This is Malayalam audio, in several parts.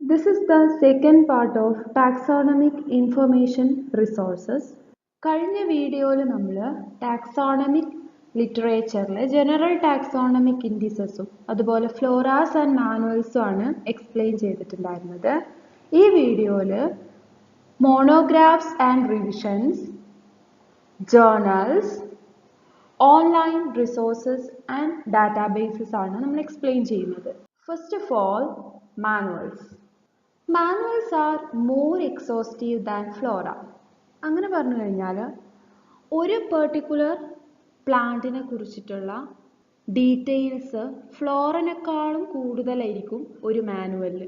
This is the second part of taxonomic information resources. കഴിഞ്ഞ വീഡിയോയിൽ നമ്മൾ ടാക്സോണമിക് ലിറ്ററേച്ചറിലെ ജനറൽ ടാക്സോണമിക് ഇൻഡിസസും അതുപോലെ ഫ്ലോറാസ് ആൻഡ് മാനുവൽസും ആണ് എക്സ്പ്ലെയിൻ ചെയ്തിട്ടുണ്ടായിരുന്നത്. ഈ വീഡിയോയിൽ monographs and revisions, journals, online resources and databases ആണ് നമ്മൾ എക്സ്പ്ലെയിൻ ചെയ്യുന്നത്. First of all, manuals. Manuals are more exhaustive than flora. അങ്ങനെ പറഞ്ഞു കഴിഞ്ഞാൽ ഒരു പെർട്ടിക്കുലർ പ്ലാന്റിനെ കുറിച്ചിട്ടുള്ള ഡീറ്റെയിൽസ് ഫ്ലോറിനേക്കാളും കൂടുതലായിരിക്കും ഒരു മാനുവലിൽ.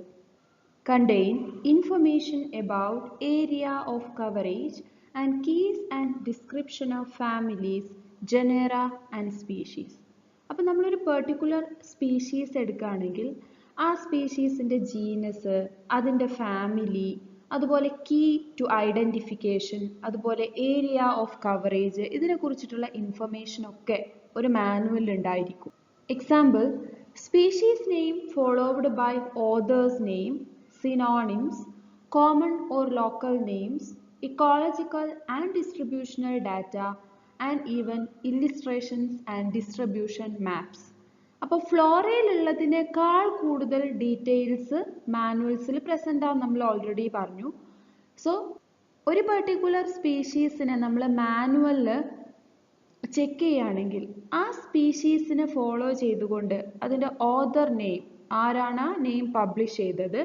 Contain information about area of coverage and keys and description of families, genera and species. അപ്പോൾ നമ്മളൊരു പെർട്ടിക്കുലർ സ്പീഷീസ് എടുക്കുകയാണെങ്കിൽ ആ സ്പീഷീസിൻ്റെ ജീനസ്, അതിൻ്റെ ഫാമിലി, അതുപോലെ കീ ടു ഐഡൻറ്റിഫിക്കേഷൻ, അതുപോലെ ഏരിയ ഓഫ് കവറേജ്, ഇതിനെക്കുറിച്ചിട്ടുള്ള ഇൻഫർമേഷനൊക്കെ ഒരു മാനുവലിൽ ഉണ്ടായിരിക്കും. Example, species name followed by authors name, synonyms, common or local names, ecological and distributional data, and even illustrations and distribution maps. അപ്പോൾ ഫ്ലോറയിലുള്ളതിനേക്കാൾ കൂടുതൽ ഡീറ്റെയിൽസ് മാനുവൽസിൽ പ്രസൻ്റ് ആവും, നമ്മൾ ഓൾറെഡി പറഞ്ഞു. സോ ഒരു പെർട്ടിക്കുലർ സ്പീഷീസിനെ നമ്മൾ മാനുവലിൽ ചെക്ക് ചെയ്യുകയാണെങ്കിൽ ആ സ്പീഷീസിനെ ഫോളോ ചെയ്തുകൊണ്ട് അതിൻ്റെ ഓതർ നെയിം, ആരാണ് ആ നെയിം പബ്ലിഷ് ചെയ്തത്,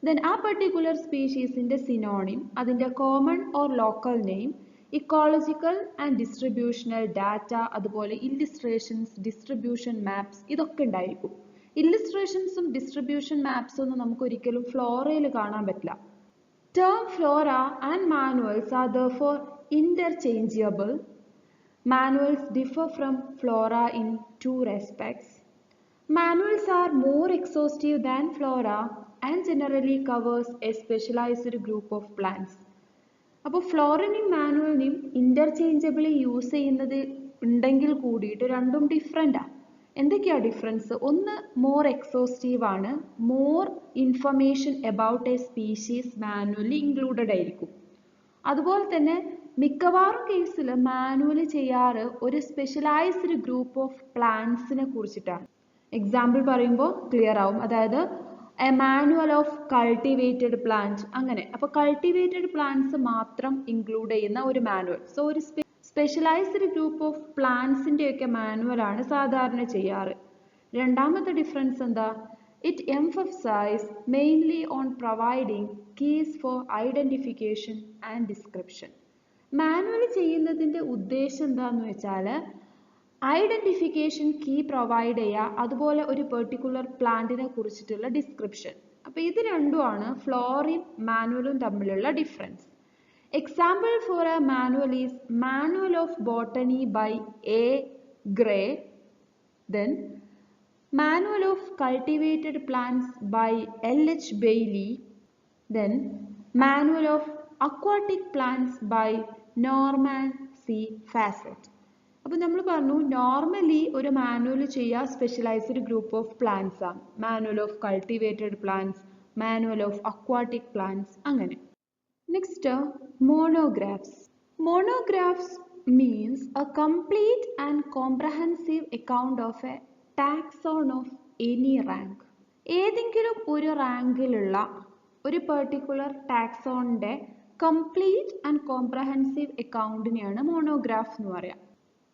then ആ പെർട്ടിക്കുലർ സ്പീഷീസിൻ്റെ സിനോണിം, അതിൻ്റെ common or local name, ecological and distributional data, അതുപോലെ ഇല്ലിസ്ട്രേഷൻസ്, ഡിസ്ട്രിബ്യൂഷൻ മാപ്സ്, ഇതൊക്കെ ഉണ്ടായിരിക്കും. ഇല്ലിസ്ട്രേഷൻസും ഡിസ്ട്രിബ്യൂഷൻ മാപ്സും ഒന്നും നമുക്ക് ഒരിക്കലും ഫ്ലോറയിൽ കാണാൻ പറ്റില്ല. Term flora and manuals are therefore interchangeable. Manuals differ from flora in two respects. Manuals are more exhaustive than flora and generally covers a specialized group of plants. അപ്പോൾ ഫ്ലോറിനെയും മാനുവലിനെയും ഇൻ്റർചേഞ്ചബിളി യൂസ് ചെയ്യുന്നത് ഉണ്ടെങ്കിൽ കൂടിയിട്ട് രണ്ടും ഡിഫറെൻ്റാണ്. എന്തൊക്കെയാണ് ഡിഫറൻസ്? ഒന്ന്, മോർ എക്സോസ്റ്റീവ് ആണ്, more information about A species manually included ആയിരിക്കും. അതുപോലെ തന്നെ മിക്കവാറും കേസിൽ മാനുവൽ ചെയ്യാറ് ഒരു സ്പെഷ്യലൈസ്ഡ് ഗ്രൂപ്പ് ഓഫ് പ്ലാന്റ്സിനെ കുറിച്ചിട്ടാണ്. എക്സാമ്പിൾ പറയുമ്പോൾ ക്ലിയർ ആവും. അതായത് a manual of cultivated plant, അങ്ങനെ. അപ്പോൾ കൾട്ടിവേറ്റഡ് പ്ലാന്റ്സ് മാത്രം ഇൻക്ലൂഡ് ചെയ്യുന്ന ഒരു മാനുവൽ. സോ ഒരു സ്പെഷ്യലൈസ്ഡ് ഗ്രൂപ്പ് ഓഫ് പ്ലാന്റ്സിൻ്റെയൊക്കെ മാനുവലാണ് സാധാരണ ചെയ്യാറ്. രണ്ടാമത്തെ ഡിഫറൻസ് എന്താ? It emphasise mainly on providing keys for identification and description. Manual ചെയ്യുന്നതിൻ്റെ ഉദ്ദേശം എന്താണെന്ന് വെച്ചാൽ ഐഡൻറ്റിഫിക്കേഷൻ കീ പ്രൊവൈഡ് ചെയ്യുക, അതുപോലെ ഒരു പെർട്ടിക്കുലർ പ്ലാന്റിനെ കുറിച്ചിട്ടുള്ള ഡിസ്ക്രിപ്ഷൻ. അപ്പോൾ ഇത് രണ്ടുമാണ് ഫ്ലോറയും മാനുവലും തമ്മിലുള്ള difference. Example for a manual is manual of botany by A Gray, then manual of cultivated plants by LH Bailey, then manual of aquatic plants by Norman C. Fassett. അപ്പോൾ നമ്മൾ പറഞ്ഞു, നോർമലി ഒരു മാനുവൽ ചെയ്യുക സ്പെഷ്യലൈസ്ഡ് ഗ്രൂപ്പ് ഓഫ് പ്ലാന്റ്സ് ആണ്. Manual of cultivated plants, manual of aquatic plants, അങ്ങനെ. Next, monographs. Monographs means a complete and comprehensive account of a taxon of any rank. ഏതെങ്കിലും ഒരു റാങ്കിലുള്ള ഒരു പെർട്ടിക്കുലർ ടാക്സോണിൻ്റെ കംപ്ലീറ്റ് ആൻഡ് കോംപ്രഹെൻസീവ് അക്കൗണ്ടിനെയാണ് മോണോഗ്രാഫ് എന്ന് പറയുക.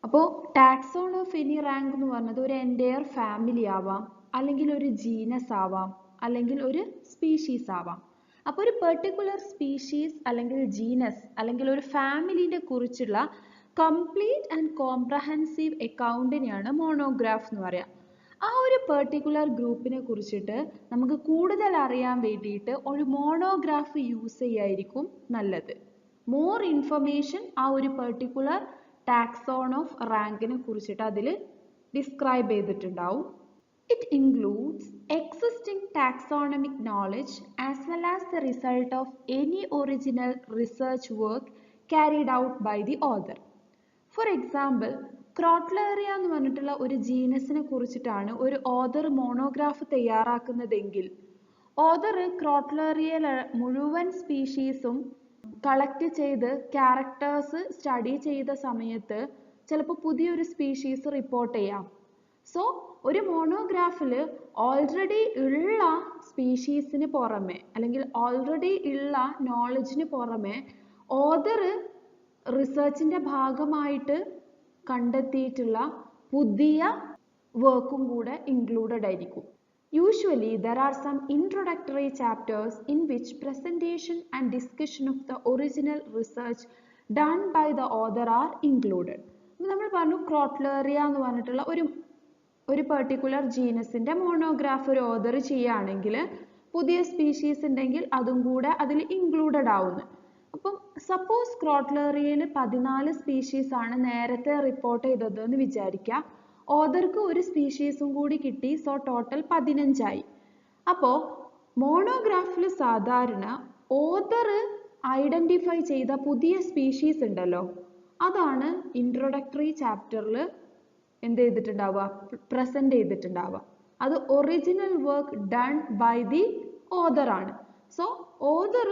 അപ്പോൾ ടാക്സോൺ ഓഫ് എനി റാങ്ക് എന്ന് പറഞ്ഞത് ഒരു എൻറ്റയർ ഫാമിലി ആവാം, അല്ലെങ്കിൽ ഒരു ജീനസ് ആവാം, അല്ലെങ്കിൽ ഒരു സ്പീഷീസ് ആവാം. അപ്പോൾ ഒരു പെർട്ടിക്കുലർ സ്പീഷീസ് അല്ലെങ്കിൽ ജീനസ് അല്ലെങ്കിൽ ഒരു ഫാമിലിനെ കുറിച്ചുള്ള കംപ്ലീറ്റ് ആൻഡ് കോംപ്രഹെൻസീവ് അക്കൗണ്ടിനെയാണ് മോണോഗ്രാഫ് എന്ന് പറയുക. ആ ഒരു പെർട്ടിക്കുലർ ഗ്രൂപ്പിനെ കുറിച്ചിട്ട് നമുക്ക് കൂടുതൽ അറിയാൻ വേണ്ടിയിട്ട് ഒരു മോണോഗ്രാഫ് യൂസ് ചെയ്യായിരിക്കും നല്ലത്. മോർ ഇൻഫർമേഷൻ ആ ഒരു പെർട്ടിക്കുലർ ടാക്സോൺ ഓഫ് റാങ്കിനെ കുറിച്ചിട്ട് അതിൽ ഡിസ്ക്രൈബ് ചെയ്തിട്ടുണ്ടാവും. It includes existing taxonomic knowledge as well as the result of any original research work carried out by the author. For example, Crotalaria എന്ന് പറഞ്ഞിട്ടുള്ള ഒരു ജീനസിനെ കുറിച്ചിട്ടാണ് ഒരു ഓതർ മോണോഗ്രാഫ് തയ്യാറാക്കുന്നതെങ്കിൽ ഓതർ ക്രോട്ട്ലേറിയയിലെ മുഴുവൻ സ്പീഷീസും കളക്ട് ചെയ്ത് ക്യാരക്ടേഴ്സ് സ്റ്റഡി ചെയ്ത സമയത്ത് ചിലപ്പോൾ പുതിയൊരു സ്പീഷീസ് റിപ്പോർട്ട് ചെയ്യാം. സോ ഒരു മോണോഗ്രാഫിൽ ഓൾറെഡി ഉള്ള സ്പീഷീസിന് പുറമെ അല്ലെങ്കിൽ ഓൾറെഡി ഉള്ള നോളജിന് പുറമെ ഓതർ റിസർച്ചിൻ്റെ ഭാഗമായിട്ട് കണ്ടെത്തിയിട്ടുള്ള പുതിയ വർക്കും കൂടെ ഇൻക്ലൂഡഡ് ആയിരിക്കും. Usually, there are some introductory chapters in which presentation and discussion of the original research done by the author are included. നമ്മൾ പറഞ്ഞു ക്രോട്ട്ലേറിയ എന്ന് പറഞ്ഞിട്ടുള്ള ഒരു പെർട്ടിക്കുലർ ജീനസിൻ്റെ മോണോഗ്രാഫ് ഒരു ഓതർ ചെയ്യുകയാണെങ്കിൽ പുതിയ സ്പീഷീസ് ഉണ്ടെങ്കിൽ അതും കൂടെ അതിൽ ഇൻക്ലൂഡഡ് ആവുന്നു. അപ്പം സപ്പോസ് ക്രോട്ട്ലേറിയയിൽ 14 സ്പീഷീസ് ആണ് നേരത്തെ റിപ്പോർട്ട് ചെയ്തതെന്ന് വിചാരിക്കുക. ഓതർക്ക് ഒരു സ്പീഷീസും കൂടി കിട്ടി. സോ ടോട്ടൽ 15 ആയി. അപ്പോൾ മോണോഗ്രാഫിൽ സാധാരണ ഓതർ ഐഡൻറ്റിഫൈ ചെയ്ത പുതിയ സ്പീഷീസ് ഉണ്ടല്ലോ, അതാണ് ഇൻട്രൊഡക്ടറി ചാപ്റ്ററിൽ എന്ത് ചെയ്തിട്ടുണ്ടാവുക, പ്രസൻറ്റ് ചെയ്തിട്ടുണ്ടാവുക. അത് original work done by the author ആണ്. സോ ഓതർ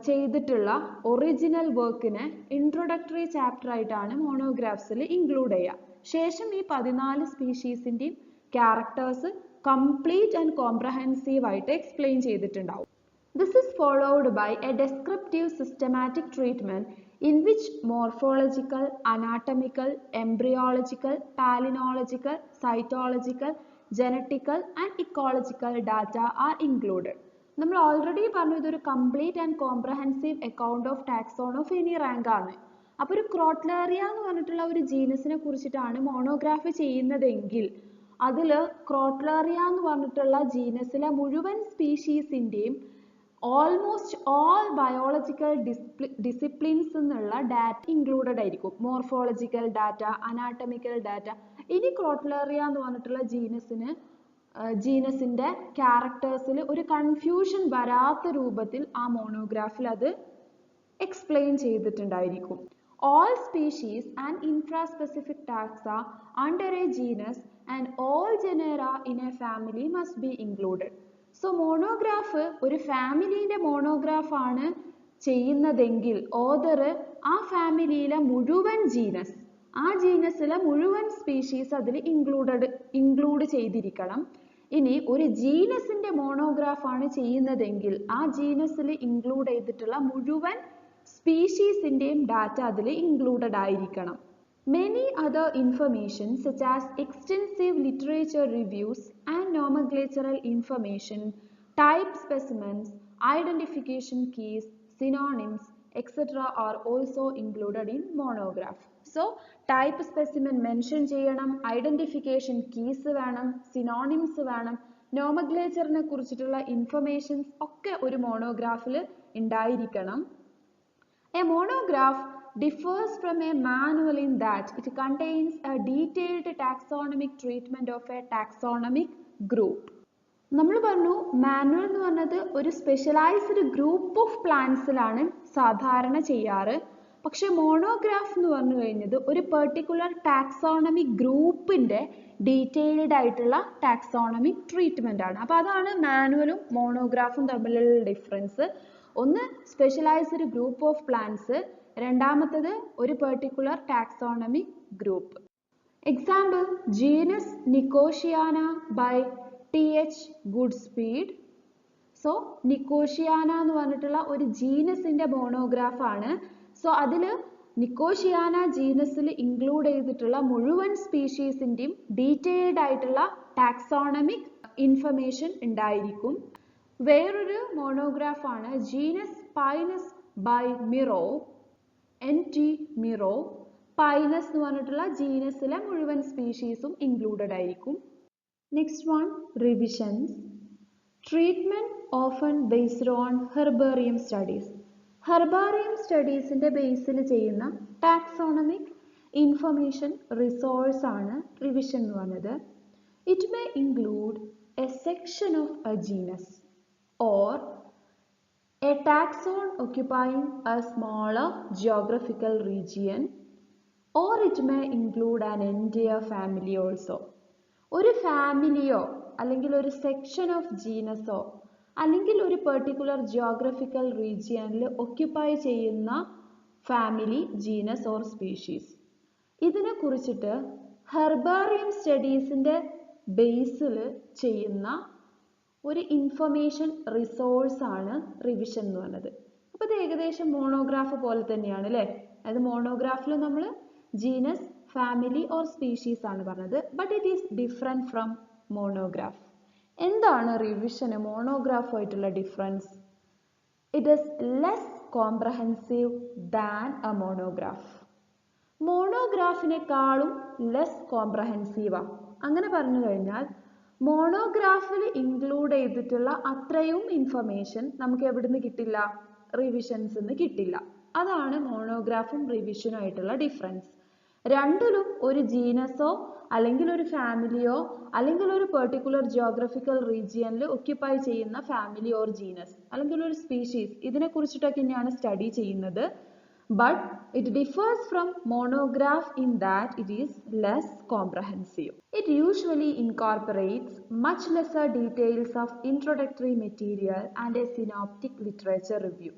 ചെയ്തിട്ടുള്ള ഒറിജിനൽ വർക്കിനെ ഇൻട്രൊഡക്ടറി ചാപ്റ്റർ ആയിട്ടാണ് മോണോഗ്രാഫ്സിൽ ഇൻക്ലൂഡ് ചെയ്യുക. ശേഷം ഈ 14 സ്പീഷീസിൻ്റെയും ക്യാരക്ടേഴ്സ് കംപ്ലീറ്റ് ആൻഡ് കോംപ്രഹെൻസീവ് ആയിട്ട് എക്സ്പ്ലെയിൻ ചെയ്തിട്ടുണ്ടാവും. This is followed by a descriptive systematic treatment in which morphological, anatomical, embryological, palynological, cytological, genetical and ecological data are included. നമ്മൾ ഓൾറെഡി പറഞ്ഞു ഇതൊരു complete and comprehensive account of taxon of any rank ആണ്. അപ്പോൾ ഒരു ക്രോട്ട്ലേറിയ എന്ന് പറഞ്ഞിട്ടുള്ള ഒരു ജീനസിനെ കുറിച്ചിട്ടാണ് മോണോഗ്രാഫി ചെയ്യുന്നതെങ്കിൽ അതിൽ ക്രോട്ട്ലേറിയ എന്ന് പറഞ്ഞിട്ടുള്ള ജീനസിലെ മുഴുവൻ സ്പീഷീസിൻ്റെയും ഓൾമോസ്റ്റ് ഓൾ ബയോളജിക്കൽ ഡിസിപ്ലിൻസ് എന്നുള്ള ഡാറ്റ ഇൻക്ലൂഡഡ് ആയിരിക്കും. Morphological data, anatomical data. ഇനി ക്രോട്ട്ലേറിയ എന്ന് പറഞ്ഞിട്ടുള്ള ജീനസിൻ്റെ ക്യാരക്ടേഴ്സിൽ ഒരു കൺഫ്യൂഷൻ വരാത്ത രൂപത്തിൽ ആ മോണോഗ്രാഫിൽ അത് explain ചെയ്തിട്ടുണ്ടായിരിക്കും. All species and infraspecific taxa under a genus and all genera in a family must be included. So monograph ഒരു ഫാമിലീൻ്റെ മോണോഗ്രാഫ് ആണ് ചെയ്യുന്നതെങ്കിൽ ഓതർ ആ ഫാമിലിയിലെ മുഴുവൻ ജീനസ്, ആ ജീനസിലെ മുഴുവൻ സ്പീഷീസ് അതിൽ ഇൻക്ലൂഡ് ചെയ്തിരിക്കണം. ഇനി ഒരു ജീനസിൻ്റെ മോണോഗ്രാഫ് ആണ് ചെയ്യുന്നതെങ്കിൽ ആ ജീനസിൽ ഇൻക്ലൂഡ് ചെയ്തിട്ടുള്ള മുഴുവൻ സ്പീഷീസിൻ്റെയും ഡാറ്റ അതിൽ ഇൻക്ലൂഡഡ് ആയിരിക്കണം. Many other information such as extensive literature reviews and nomenclatural information, type specimens, identification keys, synonyms, etc. are also included in monograph. So, type specimen mention ചെയ്യണം, identification keys വേണം, synonyms വേണം, nomenclature കുറിച്ചിട്ടുള്ള informations ഒക്കെ ഒരു മോണോഗ്രാഫിൽ ഉണ്ടായിരിക്കണം. A monograph differs from a manual in that it contains a detailed taxonomic treatment of a taxonomic group. നമ്മൾ പറഞ്ഞു മാനുവൽ എന്ന് പറഞ്ഞത് ഒരു സ്പെഷ്യലൈസ്ഡ് ഗ്രൂപ്പ് ഓഫ് പ്ലാന്റ്സിലാണ് സാധാരണ ചെയ്യാറ്. പക്ഷെ മോണോഗ്രാഫ് എന്ന് പറഞ്ഞു കഴിഞ്ഞത് ഒരു പെർട്ടിക്കുലർ ടാക്സോണമിക് ഗ്രൂപ്പിൻ്റെ ഡീറ്റെയിൽഡ് ആയിട്ടുള്ള ടാക്സോണമിക് ട്രീറ്റ്മെൻ്റ് ആണ്. അപ്പോൾ അതാണ് മാനുവലും മോണോഗ്രാഫും തമ്മിലുള്ള ഡിഫറൻസ്. ഒന്ന് സ്പെഷ്യലൈസ്ഡ് ഗ്രൂപ്പ് ഓഫ് പ്ലാന്റ്സ്, രണ്ടാമത്തത് ഒരു particular taxonomic group. Example genus Nicotiana by TH Goodspeed. So Nicotiana എന്ന് പറഞ്ഞിട്ടുള്ള ഒരു ജീനസിൻ്റെ മോണോഗ്രാഫ് ആണ്. സോ അതിൽ നിക്കോഷിയാന ജീനസിൽ ഇൻക്ലൂഡ് ചെയ്തിട്ടുള്ള മുഴുവൻ സ്പീഷീസിൻ്റെയും ഡീറ്റെയിൽഡ് ആയിട്ടുള്ള ടാക്സോണമിക് ഇൻഫർമേഷൻ ഉണ്ടായിരിക്കും. വേറൊരു മോണോഗ്രാഫ് ആണ് genus Pinus by Mirov, NT Mirov. Pinus എന്ന് പറഞ്ഞിട്ടുള്ള ജീനസിലെ മുഴുവൻ സ്പീഷീസും ഇൻക്ലൂഡഡ് ആയിരിക്കും. Next one revisions. Treatment often based on herbarium studies. Herbarium സ്റ്റഡീസിൻ്റെ ബേസിൽ ചെയ്യുന്ന ടാക്സോണമിക് ഇൻഫർമേഷൻ റിസോഴ്സ് ആണ് റിവിഷൻ എന്ന് പറഞ്ഞത്. It may include a section of a genus or a taxon occupying a smaller geographical region, or it may include an entire family also. ഒരു ഫാമിലിയോ അല്ലെങ്കിൽ ഒരു സെക്ഷൻ ഓഫ് ജീനസോ അല്ലെങ്കിൽ ഒരു പെർട്ടിക്കുലർ ജിയോഗ്രഫിക്കൽ റീജിയനിൽ ഒക്യുപ്പൈ ചെയ്യുന്ന ഫാമിലി, ജീനസ് ഓർ സ്പീഷീസ്. ഇതിനെ കുറിച്ചിട്ട് ഹെർബാറിയം സ്റ്റഡീസിൻ്റെ ബേസിൽ ചെയ്യുന്ന ഒരു ഇൻഫർമേഷൻ റിസോഴ്സ് ആണ് റിവിഷൻ എന്ന് പറയുന്നത്. അപ്പോൾ ഇത് ഏകദേശം മോണോഗ്രാഫ് പോലെ തന്നെയാണ് അല്ലേ? അതായത് മോണോഗ്രാഫിൽ നമ്മൾ ജീനസ്, ഫാമിലി ഓർ സ്പീഷീസ് ആണ് പറഞ്ഞത്. But it is different from monograph. എന്താണ് റിവിഷന് മോണോഗ്രാഫുമായിട്ടുള്ള difference? It is less comprehensive than a monograph. മോണോഗ്രാഫിനെക്കാളും ലെസ് കോംപ്രഹെൻസീവാണ്. അങ്ങനെ പറഞ്ഞു കഴിഞ്ഞാൽ മോണോഗ്രാഫിൽ ഇൻക്ലൂഡ് ചെയ്തിട്ടുള്ള അത്രയും ഇൻഫർമേഷൻ നമുക്ക് എവിടുന്ന് കിട്ടില്ല? റിവിഷൻസ് നിന്ന് കിട്ടില്ല. അതാണ് മോണോഗ്രാഫും റിവിഷനും ആയിട്ടുള്ള ഡിഫറൻസ്. രണ്ടിലും ഒരു ജീനസോ അല്ലെങ്കിൽ ഒരു ഫാമിലിയോ അല്ലെങ്കിൽ ഒരു പെർട്ടിക്കുലർ ജിയോഗ്രഫിക്കൽ റീജിയനിൽ ഒക്യുപ്പൈ ചെയ്യുന്ന ഫാമിലി ഓർ ജീനസ് അല്ലെങ്കിൽ ഒരു സ്പീഷീസ്, ഇതിനെ കുറിച്ചിട്ടൊക്കെ തന്നെയാണ് സ്റ്റഡി ചെയ്യുന്നത്. But it differs from monograph in that it is less comprehensive. It usually incorporates much lesser details of introductory material and a synoptic literature review.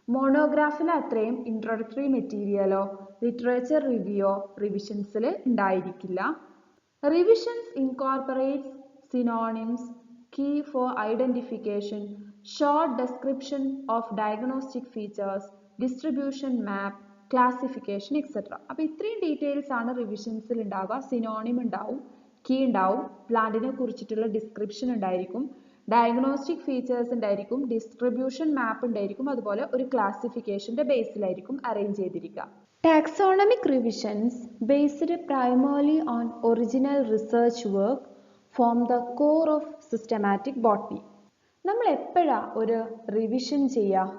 മോണോഗ്രാഫിൽ അത്രയും ഇൻട്രോഡക്ടറി മെറ്റീരിയലോ ലിറ്ററേച്ചർ റിവ്യൂയോ റിവിഷൻസിൽ ഉണ്ടായിരിക്കില്ല. Revisions incorporates synonyms, key for identification, short description of diagnostic features, distribution map, classification etcetera. അപ്പോൾ ഇത്രയും ഡീറ്റെയിൽസ് ആണ് റിവിഷൻസിൽ ഉണ്ടാവുക. സിനോണിം ഉണ്ടാവും, കീ ഉണ്ടാവും, പ്ലാന്റിനെ കുറിച്ചിട്ടുള്ള ഡിസ്ക്രിപ്ഷൻ ഉണ്ടായിരിക്കും, ഡയഗ്നോസ്റ്റിക് ഫീച്ചേഴ്സ് ഉണ്ടായിരിക്കും, ഡിസ്ട്രിബ്യൂഷൻ മാപ്പ് ഉണ്ടായിരിക്കും, അതുപോലെ ഒരു ക്ലാസിഫിക്കേഷൻ്റെ ബേസിലായിരിക്കും അറേഞ്ച് ചെയ്തിരിക്കുക. Taxonomic revisions based primarily on original research work from the core of systematic botany. നമ്മൾ എപ്പോഴാണ് ഒരു റിവിഷൻ ചെയ്യുക?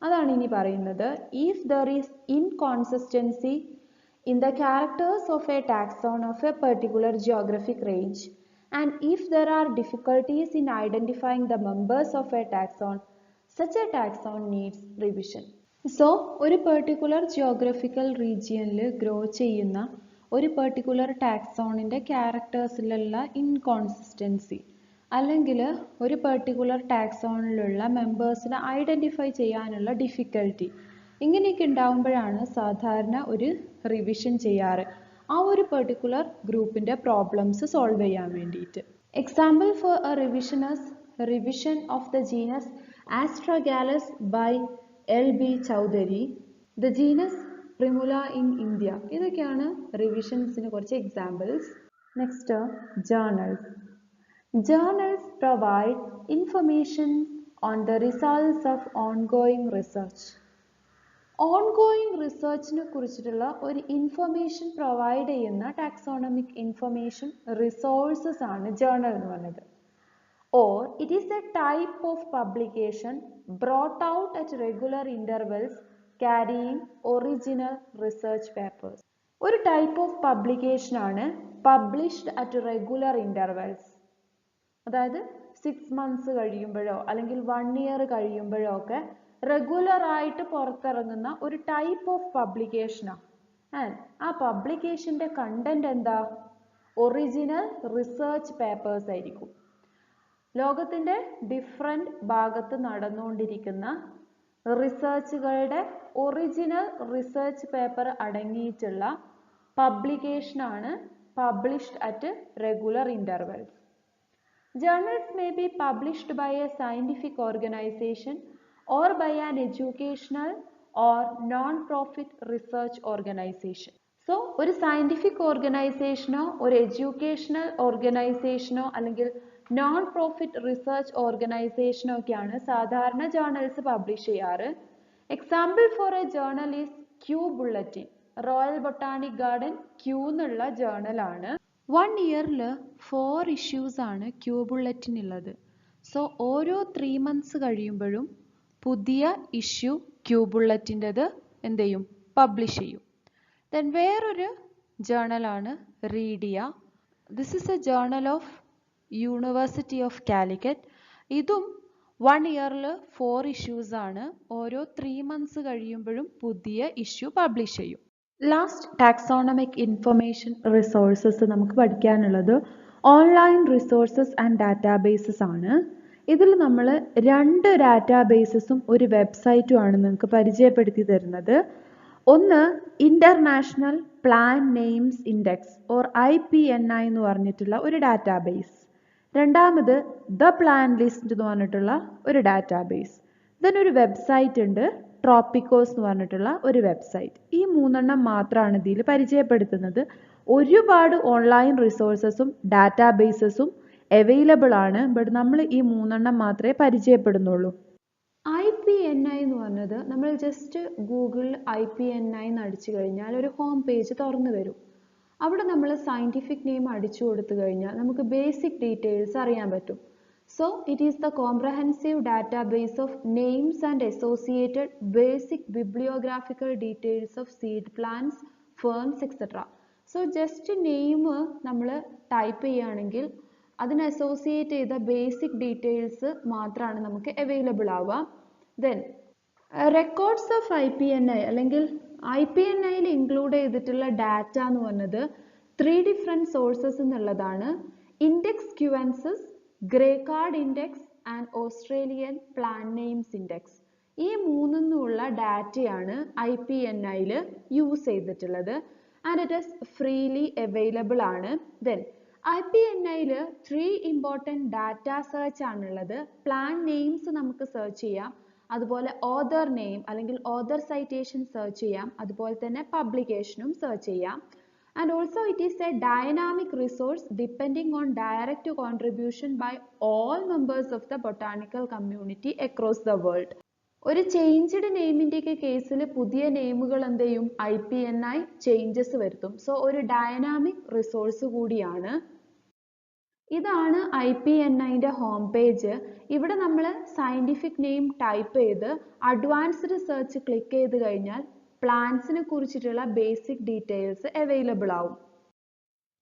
അതാണ് ഇനി പറയുന്നത്. If there is inconsistency in the characters of a taxon of a particular geographic range, and if there are difficulties in identifying the members of a taxon, such a taxon needs revision. So, ഒരു പെർട്ടിക്കുലർ ജിയോഗ്രഫിക്കൽ റീജിയനിൽ ഗ്രോ ചെയ്യുന്ന ഒരു പെർട്ടിക്കുലർ ടാക്സോണിൻ്റെ ക്യാരക്ടേഴ്സിലുള്ള ഇൻകോൺസിസ്റ്റൻസി അല്ലെങ്കിൽ ഒരു പെർട്ടിക്കുലർ ടാക്സോണിലുള്ള മെമ്പേഴ്സിനെ ഐഡൻറ്റിഫൈ ചെയ്യാനുള്ള ഡിഫിക്കൽട്ടി, ഇങ്ങനെയൊക്കെ ഉണ്ടാകുമ്പോഴാണ് സാധാരണ ഒരു റിവിഷൻ ചെയ്യാറ്, ആ ഒരു പെർട്ടിക്കുലർ ഗ്രൂപ്പിൻ്റെ പ്രോബ്ലംസ് സോൾവ് ചെയ്യാൻ വേണ്ടിയിട്ട്. Example for a revision is revision of the genus Astragalus by LB Chaudhary, the genus Primula in India. ഇതൊക്കെയാണ് റിവിഷൻസിന് കുറച്ച് examples. Next, journals. Journals provide information on the results of ongoing research. Ongoing researchനെ കുറിച്ചിട്ടുള്ള ഒരു ഇൻഫർമേഷൻ പ്രൊവൈഡ് ചെയ്യുന്ന ടാക്സോണമിക് ഇൻഫർമേഷൻ റിസോഴ്സസ് ആണ് ജേർണൽ എന്ന് പറയുന്നത്. Or it is a type of publication brought out at regular intervals carrying original research papers. ഒരു ടൈപ്പ് ഓഫ് പബ്ലിക്കേഷൻ ആണ് പബ്ലിഷ്ഡ് അറ്റ് റെഗുലർ ഇൻ്റർവെൽസ്. അതായത് 6 months കഴിയുമ്പോഴോ അല്ലെങ്കിൽ 1 year കഴിയുമ്പോഴോ ഒക്കെ റെഗുലറായിട്ട് പുറത്തിറങ്ങുന്ന ഒരു ടൈപ്പ് ഓഫ് പബ്ലിക്കേഷനാണ്. ആൻഡ് ആ പബ്ലിക്കേഷൻ്റെ കണ്ടന്റ് എന്താ? ഒറിജിനൽ റിസർച്ച് പേപ്പേഴ്സ് ആയിരിക്കും. ലോകത്തിൻ്റെ ഡിഫറെൻറ്റ് ഭാഗത്ത് നടന്നുകൊണ്ടിരിക്കുന്ന റിസർച്ചുകളുടെ ഒറിജിനൽ റിസർച്ച് പേപ്പർ അടങ്ങിയിട്ടുള്ള പബ്ലിക്കേഷനാണ് published at regular intervals. Journals may be published by a scientific organization or by an educational or non-profit research organization. So, ഒരു സയൻറ്റിഫിക് ഓർഗനൈസേഷനോ ഒരു എഡ്യൂക്കേഷണൽ ഓർഗനൈസേഷനോ അല്ലെങ്കിൽ നോൺ പ്രോഫിറ്റ് റിസർച്ച് ഓർഗനൈസേഷനോ ഒക്കെയാണ് സാധാരണ ജേർണൽസ് പബ്ലിഷ് ചെയ്യാറ്. Example for a journal is Kew bulletin. Royal botanic garden Kew എന്നുള്ള ജേർണലാണ്. 1 yearൽ 4 issues ആണ് ക്യൂ ബുള്ളറ്റിനുള്ളത്. സോ ഓരോ 3 months കഴിയുമ്പോഴും പുതിയ ഇഷ്യൂ ക്യൂ ബുള്ളറ്റിൻ്റെത് എന്ത് ചെയ്യും? പബ്ലിഷ് ചെയ്യും. ദെൻ വേറൊരു ജേർണലാണ് Rheedea. This is a journal of University of Calicut. ഇതും 1 yearൽ 4 issues ആണ്. ഓരോ 3 months കഴിയുമ്പോഴും പുതിയ ഇഷ്യൂ പബ്ലിഷ് ചെയ്യും. ലാസ്റ്റ്, ടാക്സോണമിക് ഇൻഫർമേഷൻ റിസോഴ്സസ് നമുക്ക് പഠിക്കാനുള്ളത് ഓൺലൈൻ റിസോഴ്സസ് ആൻഡ് ഡാറ്റാബേസസ് ആണ്. ഇതിൽ നമ്മൾ 2 ഡാറ്റാബേസസും ഒരു വെബ്സൈറ്റുമാണ് നിങ്ങൾക്ക് പരിചയപ്പെടുത്തി തരുന്നത്. ഒന്ന് international plan names index or IPNI എന്ന് പറഞ്ഞിട്ടുള്ള ഒരു ഡാറ്റാബേസ്. രണ്ടാമത് ദ പ്ലാൻ ലിസ്റ്റ് എന്ന് പറഞ്ഞിട്ടുള്ള ഒരു ഡാറ്റാബേസ്. ഇതിനൊരു വെബ്സൈറ്റ് ഉണ്ട്, ട്രോപ്പിക്കോസ് എന്ന് പറഞ്ഞിട്ടുള്ള ഒരു വെബ്സൈറ്റ്. ഈ 3 മാത്രമാണ് ഇതിൽ പരിചയപ്പെടുത്തുന്നത്. ഒരുപാട് ഓൺലൈൻ റിസോഴ്സസും ഡാറ്റാബേസസും അവൈലബിൾ ആണ്. ബട്ട് നമ്മൾ ഈ 3 മാത്രമേ പരിചയപ്പെടുന്നുള്ളൂ. IPNI എന്ന് പറഞ്ഞത് നമ്മൾ ജസ്റ്റ് ഗൂഗിളിൽ IPNI എന്ന് അടിച്ചു കഴിഞ്ഞാൽ ഒരു ഹോം പേജ് തുറന്നു വരും. അവിടെ നമ്മൾ സയൻറ്റിഫിക് നെയിം അടിച്ചു കൊടുത്തു കഴിഞ്ഞാൽ നമുക്ക് ബേസിക് ഡീറ്റെയിൽസ് അറിയാൻ പറ്റും. So it is the comprehensive database of names and associated basic bibliographical details of seed plants, ferns, etc. So just name നമ്മൾ ടൈപ്പ് ചെയ്യുകയാണെങ്കിൽ അതിന് അസോസിയേറ്റ് ചെയ്ത ബേസിക് ഡീറ്റെയിൽസ് മാത്രമാണ് നമുക്ക് അവൈലബിൾ ആവുക. ദെൻ റെക്കോർഡ്സ് ഓഫ് IPNI അല്ലെങ്കിൽ IPNIയിൽ ഇൻക്ലൂഡ് ചെയ്തിട്ടുള്ള ഡാറ്റ എന്ന് പറഞ്ഞത് 3 ഡിഫറെൻറ്റ് സോഴ്സസ് എന്നുള്ളതാണ്. Index Kewensis, gray card index and Australian plant names index. ഈ 3 ഡാറ്റയാണ് IPNIയിൽ യൂസ് ചെയ്തിട്ടുള്ളത്. And it is freely available ആണ്. ദെൻ IPNIയിൽ 3 ഇമ്പോർട്ടൻറ്റ് ഡാറ്റ സെർച്ച് ആണുള്ളത്. പ്ലാൻ നെയിംസ് നമുക്ക് സെർച്ച് ചെയ്യാം, അതുപോലെ ഓതർ നെയിം അല്ലെങ്കിൽ ഓതർ സൈറ്റേഷൻ സെർച്ച് ചെയ്യാം, അതുപോലെ തന്നെ പബ്ലിക്കേഷനും സെർച്ച് ചെയ്യാം. And also it is a dynamic resource depending on direct contribution by all members of the botanical community across the world. ഒരു ചേഞ്ച്ഡ് നെയിമിൻ്റെയൊക്കെ കേസിൽ പുതിയ നെയിമുകൾ എന്ത് ചെയ്യും, IPNI ചേഞ്ചസ് വരുത്തും. സോ ഒരു ഡൈനാമിക് റിസോഴ്സ് കൂടിയാണ്. ഇതാണ് IPNIൻ്റെ ഹോം പേജ്. ഇവിടെ നമ്മൾ സയൻറ്റിഫിക് നെയിം ടൈപ്പ് ചെയ്ത് അഡ്വാൻസ്ഡ് സെർച്ച് ക്ലിക്ക് ചെയ്ത് കഴിഞ്ഞാൽ പ്ലാന്റ്സിനെ കുറിച്ചിട്ടുള്ള ബേസിക് ഡീറ്റെയിൽസ് അവൈലബിൾ ആവും.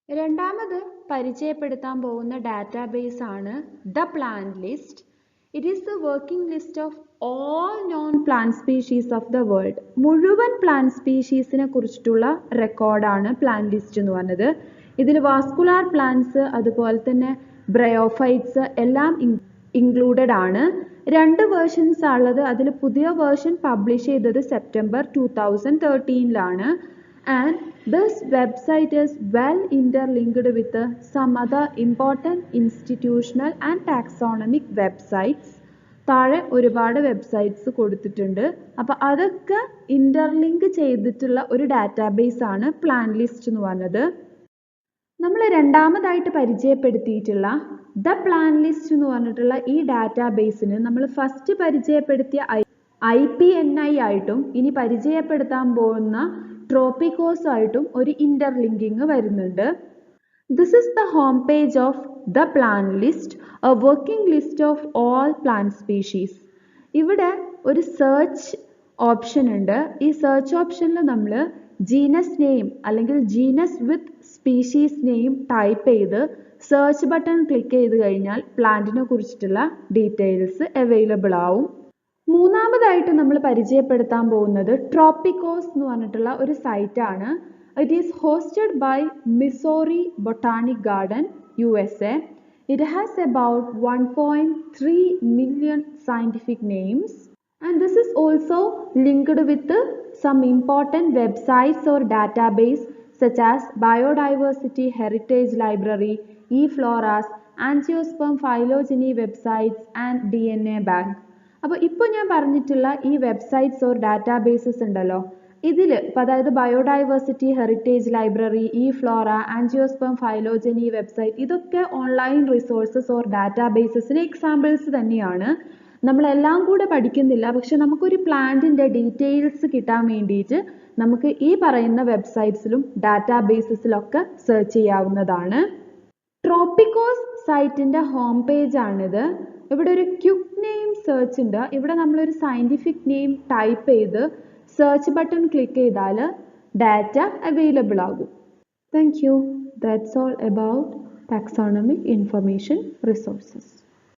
രണ്ടാമത് പരിചയപ്പെടുത്താൻ പോകുന്ന ഡാറ്റാബേസ് ആണ് the plan list. It is the working list of all non plan species of the world. മുഴുവൻ പ്ലാൻ സ്പീഷീസിനെ കുറിച്ചിട്ടുള്ള റെക്കോർഡാണ് പ്ലാൻ ലിസ്റ്റ് എന്ന് പറഞ്ഞത്. ഇതിൽ വാസ്കുലാർ പ്ലാന്റ്സ് അതുപോലെ തന്നെ ബ്രയോഫൈറ്റ്സ് എല്ലാം ഇൻക്ലൂഡഡ് ആണ്. 2 വേർഷൻസ് ഉള്ളത്. അതിൽ പുതിയ വേർഷൻ പബ്ലിഷ് ചെയ്തത് September 2013 and this website is well interlinked with some other important institutional and taxonomic websites. താഴെ ഒരുപാട് വെബ്സൈറ്റ്സ് കൊടുത്തിട്ടുണ്ട്. അപ്പോൾ അതൊക്കെ ഇന്റർലിങ്ക് ചെയ്തിട്ടുള്ള ഒരു ഡാറ്റാബേസ് ആണ് പ്ലാൻ ലിസ്റ്റ് എന്ന് പറഞ്ഞത്. നമ്മൾ രണ്ടാമതായിട്ട് പരിചയപ്പെടുത്തിയിട്ടുള്ള ദ പ്ലാൻ ലിസ്റ്റ് എന്ന് പറഞ്ഞിട്ടുള്ള ഈ ഡാറ്റാബേസിന് നമ്മൾ ഫസ്റ്റ് പരിചയപ്പെടുത്തിയ IPNI ആയിട്ടും ഇനി പരിചയപ്പെടുത്താൻ പോകുന്ന ട്രോപ്പിക്കോസ് ആയിട്ടും ഒരു ഇന്റർലിങ്കിങ് വരുന്നുണ്ട്. This is the home page of the plan list, A working list of all plan species. ഇവിടെ ഒരു സെർച്ച് ഓപ്ഷൻ ഉണ്ട്. ഈ സെർച്ച് ഓപ്ഷനിൽ നമ്മൾ ജീനസ് നെയിം അല്ലെങ്കിൽ ജീനസ് വിത്ത് സ്പീഷീസ് നെയിം ടൈപ്പ് ചെയ്ത് സെർച്ച് ബട്ടൺ ക്ലിക്ക് ചെയ്ത് കഴിഞ്ഞാൽ പ്ലാന്റിനെ കുറിച്ചിട്ടുള്ള ഡീറ്റെയിൽസ് അവൈലബിൾ ആവും. മൂന്നാമതായിട്ട് നമ്മൾ പരിചയപ്പെടുത്താൻ പോകുന്നത് ട്രോപ്പിക്കോസ് എന്ന് പറഞ്ഞിട്ടുള്ള ഒരു സൈറ്റാണ്. It is hosted by Missouri botanic garden USA. It has about 1.3 million scientific names and this is also linked with some important websites or database such as Biodiversity Heritage Library, eFloras, Angiosperm Phylogeny websites and DNA Bank. അപ്പോൾ ഇപ്പോൾ ഞാൻ പറഞ്ഞിട്ടുള്ള ഈ വെബ്സൈറ്റ്സ് ഓർ ഡാറ്റാബേസസ് ഉണ്ടല്ലോ, ഇതിൽ അതായത് biodiversity heritage library, eFlora, angiosperm phylogeny website, ഇതൊക്കെ ഓൺലൈൻ റിസോഴ്സസ് ഓർ ഡാറ്റാബേസസിന് എക്സാമ്പിൾസ് തന്നെയാണ്. നമ്മളെല്ലാം കൂടെ പഠിക്കുന്നില്ല, പക്ഷെ നമുക്കൊരു പ്ലാന്റിൻ്റെ ഡീറ്റെയിൽസ് കിട്ടാൻ വേണ്ടിയിട്ട് നമുക്ക് ഈ പറയുന്ന വെബ്സൈറ്റ്സിലും ഡാറ്റാബേസസിലൊക്കെ സെർച്ച് ചെയ്യാവുന്നതാണ്. ട്രോപ്പിക്കോസ് സൈറ്റിൻ്റെ ഹോം പേജ് ആണിത്. ഇവിടെ ഒരു ക്വിക്ക് നെയിം സെർച്ച് ഉണ്ട്. ഇവിടെ നമ്മളൊരു സയൻറ്റിഫിക് നെയിം ടൈപ്പ് ചെയ്ത് സെർച്ച് ബട്ടൺ ക്ലിക്ക് ചെയ്താൽ ഡാറ്റ അവൈലബിൾ ആകും. Thank you. That's all about taxonomic information resources.